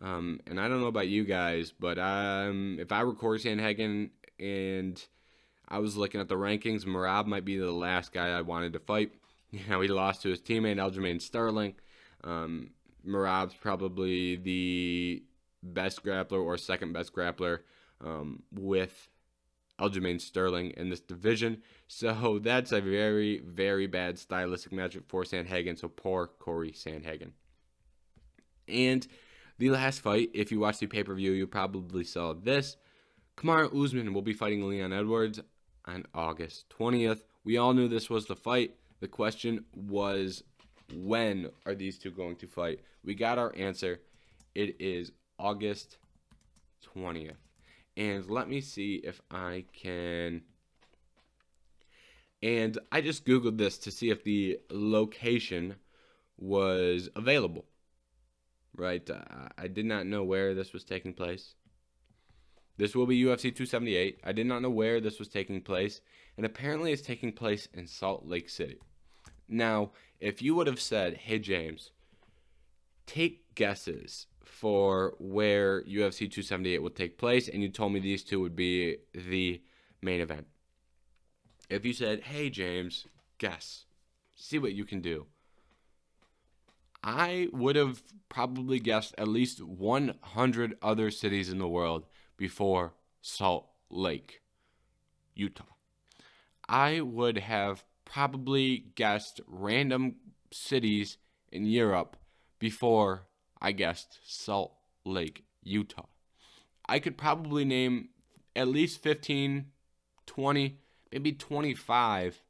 And I don't know about you guys, but if I were Corey Sandhagen and I was looking at the rankings, Merab might be the last guy I wanted to fight. He lost to his teammate Aljamain Sterling. Merab's probably the best grappler or second best grappler with Aljamain Sterling in this division. So that's a very, very bad stylistic matchup for Sandhagen. So poor Corey Sandhagen. And the last fight, if you watched the pay-per-view, you probably saw this. Kamaru Usman will be fighting Leon Edwards on August 20th. We all knew this was the fight. The question was, when are these two going to fight? We got our answer. It is August 20th. And let me see if I can... And I just Googled this to see if the location was available. Right? I did not know where this was taking place. This will be UFC 278. I did not know where this was taking place. And apparently it's taking place in Salt Lake City. Now, if you would have said, hey, James, take guesses for where UFC 278 will take place, and you told me these two would be the main event. If you said, hey, James, guess, see what you can do, I would have probably guessed at least 100 other cities in the world before Salt Lake, Utah. I would have probably guessed random cities in Europe before I guessed Salt Lake, Utah. I could probably name at least 15, 20, maybe 25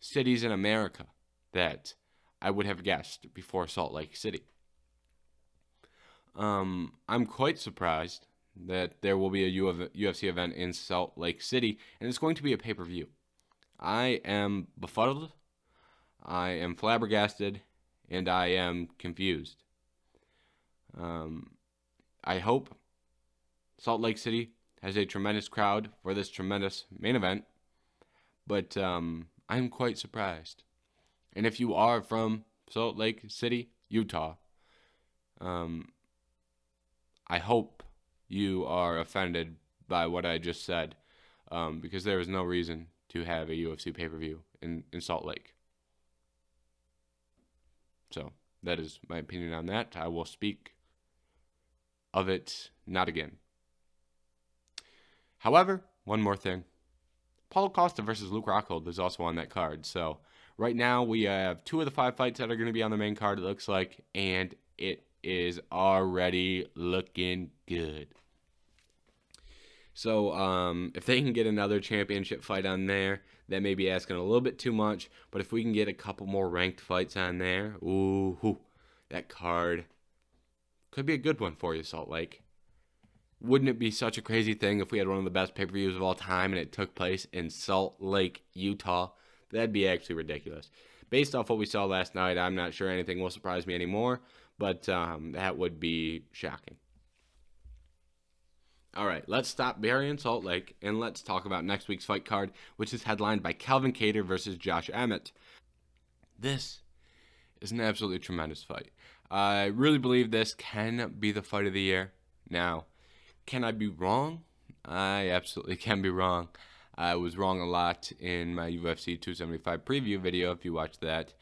cities in America that I would have guessed before Salt Lake City. I'm quite surprised that there will be a UFC event in Salt Lake City, and it's going to be a pay-per-view. I am befuddled, I am flabbergasted, and I am confused. I hope Salt Lake City has a tremendous crowd for this tremendous main event, but I'm quite surprised. And if you are from Salt Lake City, Utah, I hope you are offended by what I just said, because there is no reason to have a UFC pay-per-view in Salt Lake. So that is my opinion on that. I will speak of it not again. However, one more thing. Paulo Costa versus Luke Rockhold is also on that card. So right now we have 2 of the 5 fights that are going to be on the main card, it looks like, and it is already looking good. So if they can get another championship fight on there, that may be asking a little bit too much. But if we can get a couple more ranked fights on there, ooh, that card could be a good one for you, Salt Lake. Wouldn't it be such a crazy thing if we had one of the best pay-per-views of all time and it took place in Salt Lake, Utah? That'd be actually ridiculous. Based off what we saw last night, I'm not sure anything will surprise me anymore, but that would be shocking. All right, let's stop burying Salt Lake, and let's talk about next week's fight card, which is headlined by Calvin Kattar versus Josh Emmett. This is an absolutely tremendous fight. I really believe this can be the fight of the year. Now, can I be wrong? I absolutely can be wrong. I was wrong a lot in my UFC 275 preview video, if you watched that.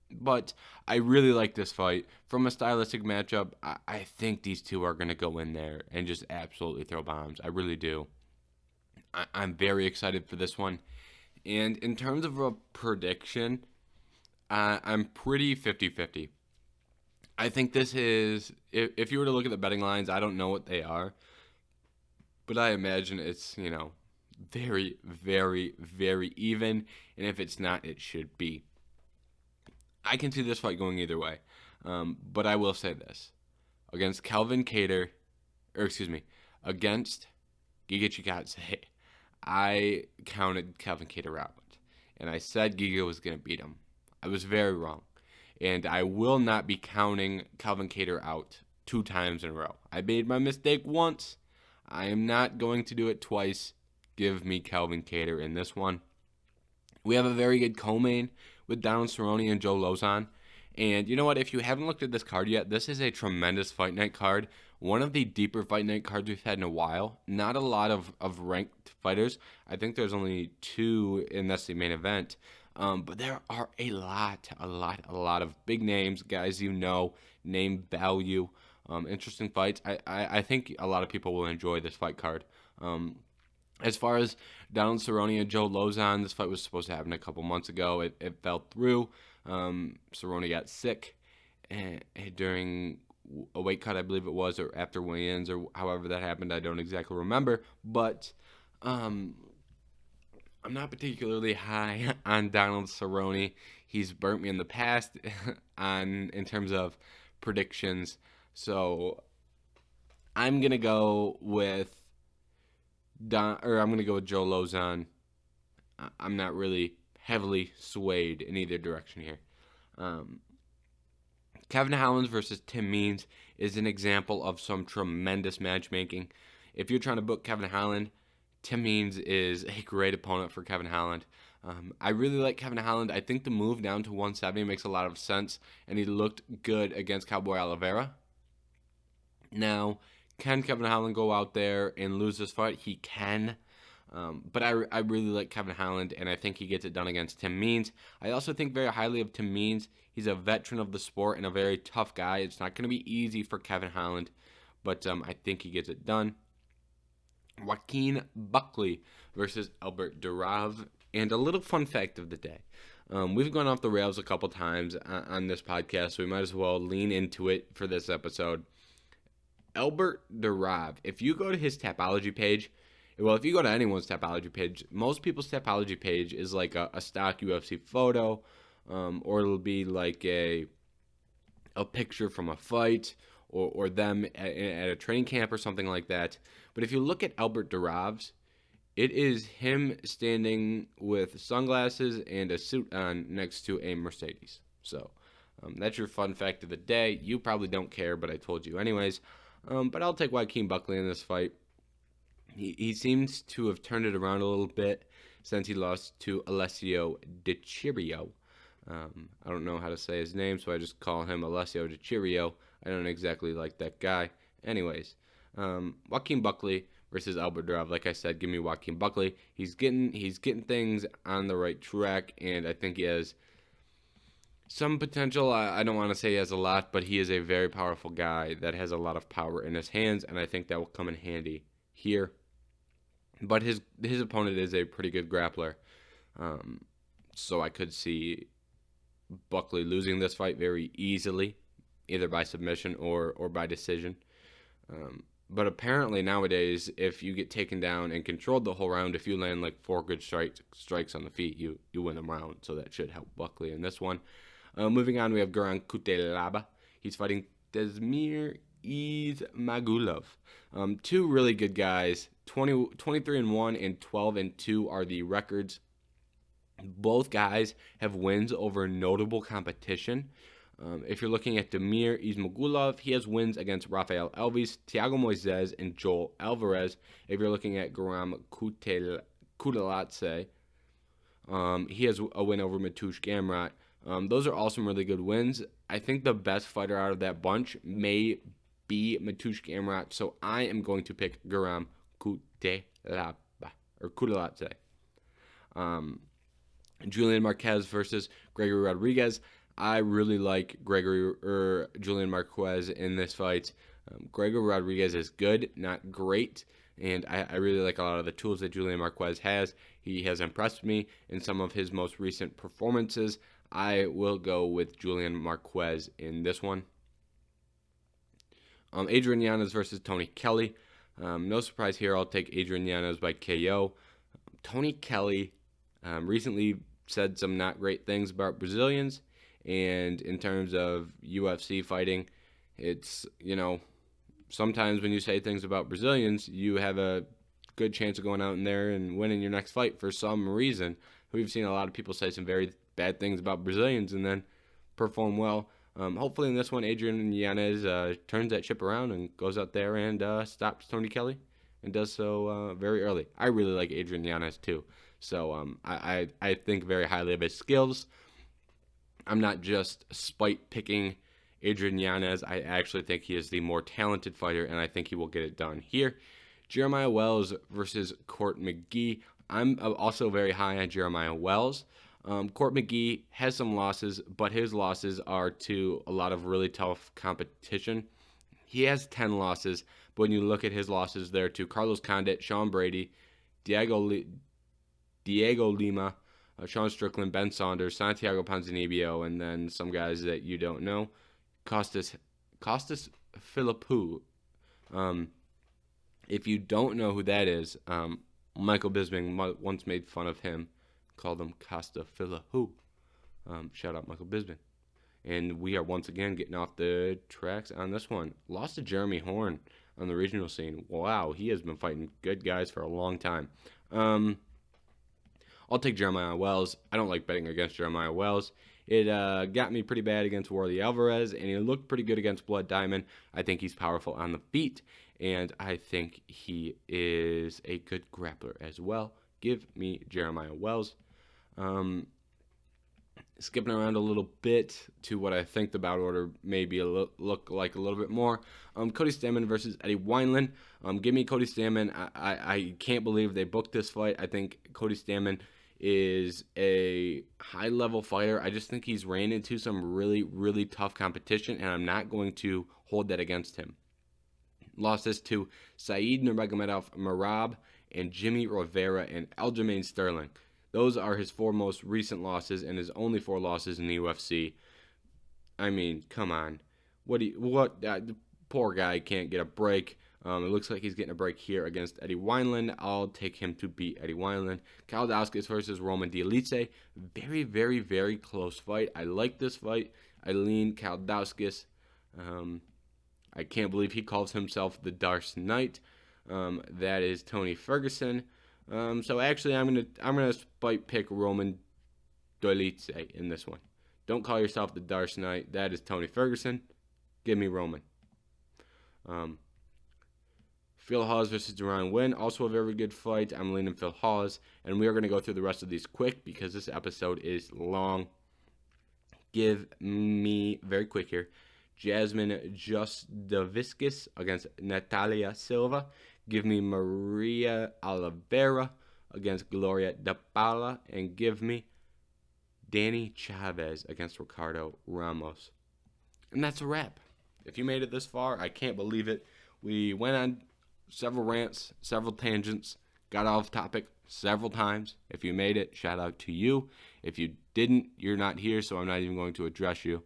But I really like this fight. From a stylistic matchup, I think these two are going to go in there and just absolutely throw bombs. I really do. I'm very excited for this one. And in terms of a prediction, I'm pretty 50-50. I think this is, if you were to look at the betting lines, I don't know what they are, but I imagine it's, very, very, very even. And if it's not, it should be. I can see this fight going either way. But I will say this. Against against Giga Chikadze, I counted Calvin Kattar out. And I said Giga was going to beat him. I was very wrong. And I will not be counting Calvin Kattar out 2 times in a row. I made my mistake once. I am not going to do it twice. Give me Calvin Kattar in this one. We have a very good co-main with Donald Cerrone and Joe Lozon. And you know what? If you haven't looked at this card yet, this is a tremendous Fight Night card. One of the deeper Fight Night cards we've had in a while. Not a lot of ranked fighters. I think there's only 2 in this main event. But there are a lot of big names, guys you know, name value, interesting fights. I think a lot of people will enjoy this fight card. As far as Donald Cerrone and Joe Lozon, this fight was supposed to happen a couple months ago. It fell through. Cerrone got sick during a weight cut, I believe it was, or after weigh-ins, or however that happened. I don't exactly remember. But I'm not particularly high on Donald Cerrone. He's burnt me in the past in terms of predictions. So I'm gonna go with Joe Lozon. I'm not really heavily swayed in either direction here. Kevin Holland versus Tim Means is an example of some tremendous matchmaking. If you're trying to book Kevin Holland, Tim Means is a great opponent for Kevin Holland. I really like Kevin Holland. I think the move down to 170 makes a lot of sense, and he looked good against Cowboy Oliveira. Now, can Kevin Holland go out there and lose this fight? He can. But I really like Kevin Holland, and I think he gets it done against Tim Means. I also think very highly of Tim Means. He's a veteran of the sport and a very tough guy. It's not going to be easy for Kevin Holland, but I think he gets it done. Joaquin Buckley versus Albert Durav. And a little fun fact of the day. We've gone off the rails a couple times on this podcast, so we might as well lean into it for this episode. Albert Durav, if you go to his Tapology page, well, if you go to anyone's Tapology page, most people's Tapology page is like a stock UFC photo, or it'll be like a picture from a fight, or them at a training camp or something like that. But if you look at Albert Durav's, it is him standing with sunglasses and a suit on next to a Mercedes. So that's your fun fact of the day. You probably don't care, but I told you anyways. But I'll take Joaquin Buckley in this fight. He seems to have turned it around a little bit since he lost to Alessio Di Cirio. I don't know how to say his name, so I just call him Alessio Di Cirio. I don't exactly like that guy. Anyways, Joaquin Buckley versus Albert Durav. Like I said, give me Joaquin Buckley. He's getting things on the right track, and I think he has some potential. I don't want to say he has a lot, but he is a very powerful guy that has a lot of power in his hands, and I think that will come in handy here. But his opponent is a pretty good grappler, so I could see Buckley losing this fight very easily, either by submission or by decision. But apparently nowadays, if you get taken down and controlled the whole round, if you land like 4 good strikes on the feet, you win the round. So that should help Buckley in this one. Moving on, we have Goran Kutelaba. He's fighting Desmir Ismagulov. 2 really good guys. 23-1 and 12-2 are the records. Both guys have wins over notable competition. If you're looking at Damir Ismagulov, he has wins against Rafael Alves, Thiago Moises, and Joel Alvarez. If you're looking at Goran Kuteladze, he has a win over Mateusz Gamrot. Those are all some really good wins. I think the best fighter out of that bunch may be Mateusz Gamrot, so I am going to pick Goran Kuteladze. Julian Marquez versus Gregory Rodriguez. I really like Julian Marquez in this fight. Gregory Rodriguez is good, not great, and I really like a lot of the tools that Julian Marquez has. He has impressed me in some of his most recent performances. I will go with Julian Marquez in this one. Adrian Yanez versus Tony Kelly. No surprise here, I'll take Adrian Yanez by KO. Tony Kelly recently said some not great things about Brazilians. And in terms of UFC fighting, it's, sometimes when you say things about Brazilians, you have a good chance of going out in there and winning your next fight for some reason. We've seen a lot of people say some very bad things about Brazilians and then perform well. Hopefully in this one, Adrian Yanez turns that ship around and goes out there and stops Tony Kelly and does so very early. I really like Adrian Yanez too. So I think very highly of his skills. I'm not just spite picking Adrian Yanez. I actually think he is the more talented fighter, and I think he will get it done here. Jeremiah Wells versus Court McGee. I'm also very high on Jeremiah Wells. Court McGee has some losses, but his losses are to a lot of really tough competition. He has 10 losses, but when you look at his losses, they're to Carlos Condit, Sean Brady, Diego Lima, Sean Strickland, Ben Saunders, Santiago Ponzinibbio, and then some guys that you don't know. Costas Philippou. If you don't know who that is, Michael Bisping once made fun of him, called him Costa Philippou. Shout out Michael Bisping. And we are once again getting off the tracks on this one. Lost to Jeremy Horn on the regional scene. Wow, he has been fighting good guys for a long time. I'll take Jeremiah Wells. I don't like betting against Jeremiah Wells. It got me pretty bad against Warley Alvarez, and he looked pretty good against Blood Diamond. I think he's powerful on the feet, and I think he is a good grappler as well. Give me Jeremiah Wells. Skipping around a little bit to what I think the bout order maybe look like a little bit more. Cody Stamann versus Eddie Wineland. Give me Cody Stamann. I can't believe they booked this fight. I think Cody Stamann is a high-level fighter. I just think he's ran into some really, really tough competition, and I'm not going to hold that against him. Lost this to Saeed Nurmagomedov Merab and Jimmy Rivera and Aljamain Sterling. Those are his 4 most recent losses and his only 4 losses in the UFC. I mean, come on. The poor guy can't get a break. It looks like he's getting a break here against Eddie Wineland. I'll take him to beat Eddie Wineland. Kaldauskas versus Roman Dialice. Very, very, very close fight. I like this fight. I lean Kaldauskas. I can't believe he calls himself the Darce Knight. That is Tony Ferguson. So actually, I'm gonna spite pick Roman Dialice in this one. Don't call yourself the Darce Knight. That is Tony Ferguson. Give me Roman. Phil Hawes versus Deron Wynn, also a very good fight. I'm leaning Phil Hawes, and we are going to go through the rest of these quick because this episode is long. Give me, very quick here, Jasmine Justavoskis against Natalia Silva. Give me Maria Oliveira against Gloria DePaula, and give me Danny Chavez against Ricardo Ramos. And that's a wrap. If you made it this far, I can't believe it. We went on several rants, several tangents, got off topic several times. If you made it, shout out to you. If you didn't, you're not here, so I'm not even going to address you.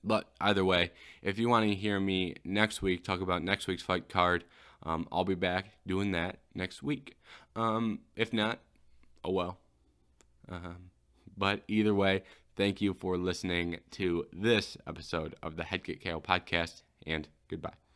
But either way, if you want to hear me next week talk about next week's fight card, I'll be back doing that next week. If not, oh well. But either way, thank you for listening to this episode of the Head Kick KO podcast, and goodbye.